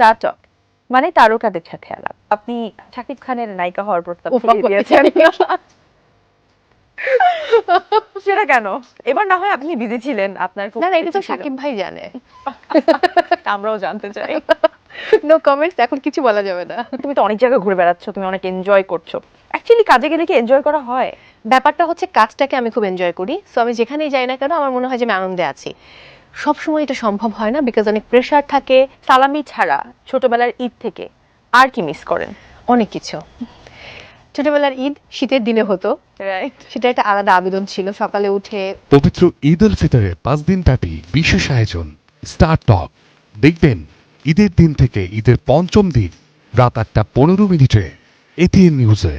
Star টক মানে তারকাদের সাথে আলাপ। আপনি শাকিব খানের নায়িকা হওয়ার প্রস্তাব ফিরিয়ে দিয়েছেন। সেটা কেন? এবার না হয় আপনি বিজি ছিলেন, আপনার খুব না না, এটা তো ইচ্ছে ছিল। সাকিব ভাই জানে। আমরাও জানতে চাই। নো কমেন্টস, এখন কিছু বলা যাবে না। তুমি তো অনেক জায়গায় ঘুরে বেড়াচ্ছ, তুমি অনেক এনজয় করছো। অ্যাকচুয়ালি কাজে গেলে কি এনজয় করা হয়? ব্যাপারটা হচ্ছে কাজটাকে আমি খুব এনজয় করি, সো আমি যেখানেই যাই না কেন আমার মনে হয় যে আমি আনন্দে আছি। সব সময় এটা সম্ভব হয় না, বিকজ অনেক প্রেশার থাকে। সালামি ছাড়া ছোটবেলার ঈদ থেকে আর কি মিস করেন? অনেক কিছু। ছোটবেলার ঈদ শীতের দিনে হতো, রাইট। সেটা একটা আলাদা আবেদন ছিল। সকালে উঠে পবিত্র ঈদ উল ফিতরের 5 দিন ব্যাপী বিশেষ আয়োজন স্টার টক দেখবেন ঈদের দিন থেকে ঈদের পঞ্চম দিন রাত 8টা 15 মিনিটে এটিএন নিউজে।